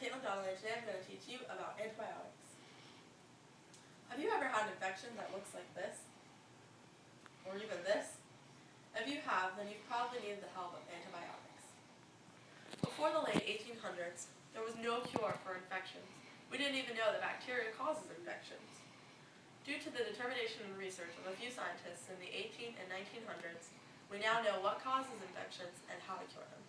Kaitlyn Donnelly, and today I'm going to teach you about antibiotics. Have you ever had an infection that looks like this? Or even this? If you have, then you've probably needed the help of antibiotics. Before the late 1800s, there was no cure for infections. We didn't even know that bacteria causes infections. Due to the determination and research of a few scientists in the 18 and 1900s, we now know what causes infections and how to cure them.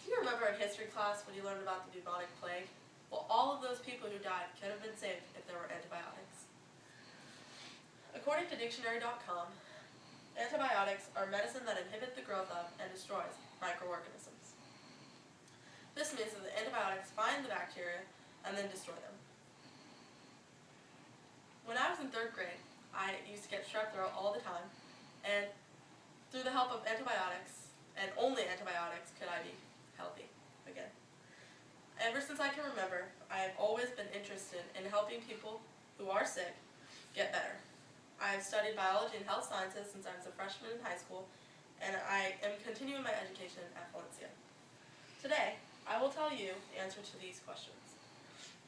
Do you remember in history class when you learned about the bubonic plague? Well, all of those people who died could have been saved if there were antibiotics. According to dictionary.com, antibiotics are medicine that inhibit the growth of and destroys microorganisms. This means that the antibiotics find the bacteria and then destroy them. When I was in 3rd grade, I used to get strep throat all the time, and through the help of antibiotics, and only antibiotics, could I be healthy again. Ever since I can remember, I have always been interested in helping people who are sick get better. I have studied biology and health sciences since I was a freshman in high school, and I am continuing my education at Valencia. Today, I will tell you the answer to these questions.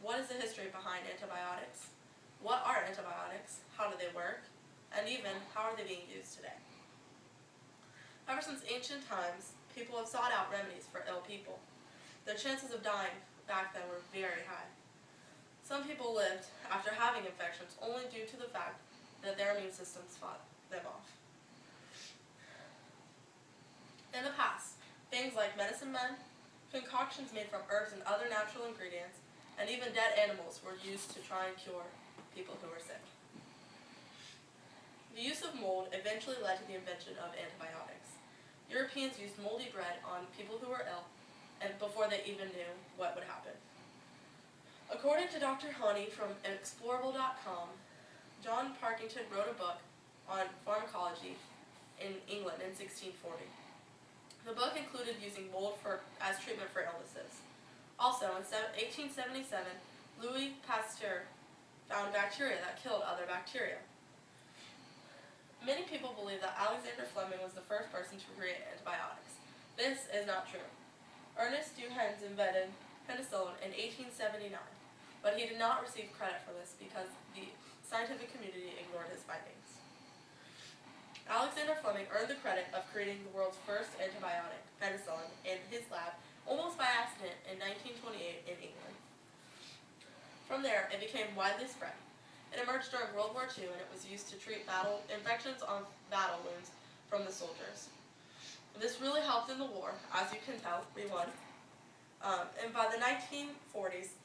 What is the history behind antibiotics? What are antibiotics? How do they work? And even, how are they being used today? Ever since ancient times, people have sought out remedies for ill people. Their chances of dying back then were very high. Some people lived after having infections only due to the fact that their immune systems fought them off. In the past, things like medicine men, concoctions made from herbs and other natural ingredients, and even dead animals were used to try and cure people who were sick. The use of mold eventually led to the invention of antibiotics. Europeans used moldy bread on people who were ill, and before they even knew what would happen. According to Dr. Honey from Explorable.com, John Parkington wrote a book on pharmacology in England in 1640. The book included using mold as treatment for illnesses. Also, in 1877, Louis Pasteur found bacteria that killed other bacteria. Many people believe that Alexander Fleming was the first person to create antibiotics. This is not true. Ernest Duhens invented penicillin in 1879, but he did not receive credit for this because the scientific community ignored his findings. Alexander Fleming earned the credit of creating the world's first antibiotic, penicillin, in his lab almost by accident in 1928 in England. From there, it became widely spread. It emerged during World War II, and it was used to treat infections on battle wounds from the soldiers. This really helped in the war. As you can tell, we won. And by the 1940s,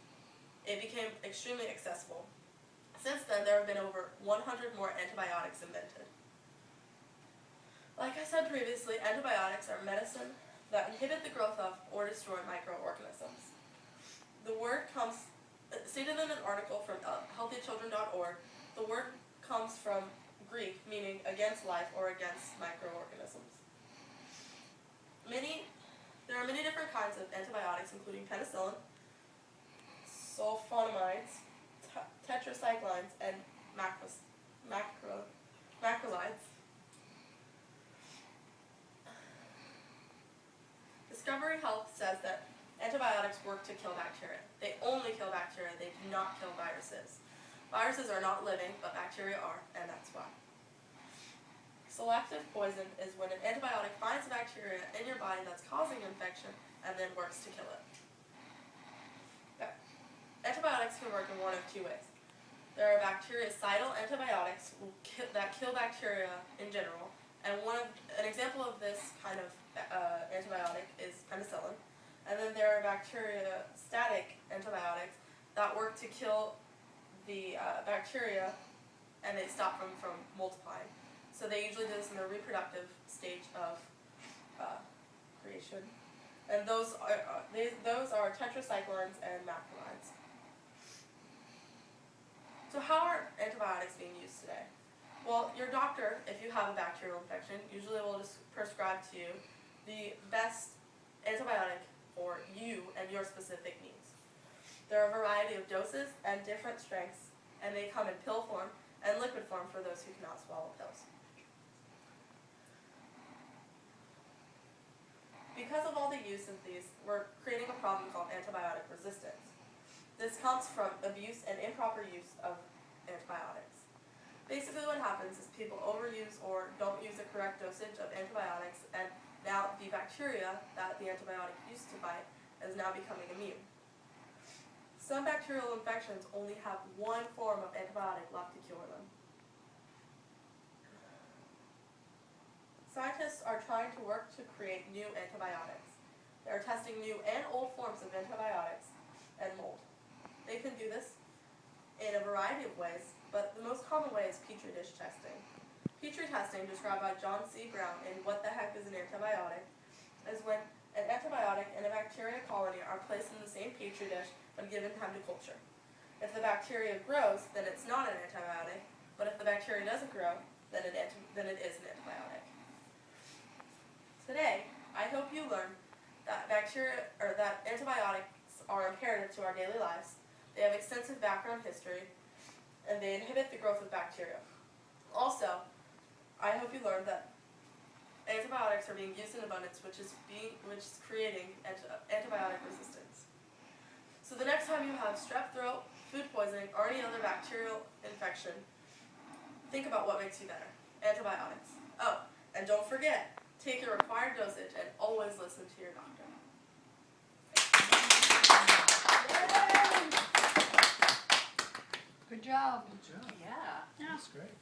it became extremely accessible. Since then, there have been over 100 more antibiotics invented. Like I said previously, antibiotics are medicine that inhibit the growth of or destroy microorganisms. The word comes, stated in an article from healthychildren.org, the word comes from Greek, meaning against life or against microorganisms. There are many different kinds of antibiotics, including penicillin, sulfonamides, tetracyclines, and macrolides. Discovery Health says that antibiotics work to kill bacteria. They only kill bacteria, they do not kill viruses. Viruses are not living, but bacteria are, and that's why. Selective poison is when an antibiotic finds a bacteria in your body that's causing infection and then works to kill it. Antibiotics can work in one of two ways. There are bactericidal antibiotics that kill bacteria in general, and an example of this kind of antibiotic is penicillin. And then there are bacteriostatic antibiotics that work to kill the bacteria and they stop them from multiplying. So they usually do this in the reproductive stage of creation. And those are tetracyclines and macrolides. So how are antibiotics being used today? Well, your doctor, if you have a bacterial infection, usually will just prescribe to you the best antibiotic for you and your specific needs. There are a variety of doses and different strengths, and they come in pill form and liquid form for those who cannot swallow pills. Because of all the use of these, we're creating a problem called antibiotic resistance. This comes from abuse and improper use of antibiotics. Basically what happens is people overuse or don't use the correct dosage of antibiotics, and now the bacteria that the antibiotic used to fight is now becoming immune. Some bacterial infections only have one form of antibiotic left to cure them. Scientists are trying to work to create new antibiotics. They are testing new and old forms of antibiotics and mold. They can do this in a variety of ways, but the most common way is Petri dish testing. Petri testing, described by John C. Brown in What the Heck is an Antibiotic, is when an antibiotic and a bacteria colony are placed in the same Petri dish when given time to culture. If the bacteria grows, then it's not an antibiotic, but if the bacteria doesn't grow, then it is an antibiotic. Today, I hope you learn that that antibiotics are imperative to our daily lives. They have extensive background history, and they inhibit the growth of bacteria. Also, I hope you learned that antibiotics are being used in abundance, which is creating antibiotic resistance. So the next time you have strep throat, food poisoning, or any other bacterial infection, think about what makes you better. Antibiotics. Oh, and don't forget, take your required dosage and always listen to your doctor. Good job. Good job. Yeah. That's great.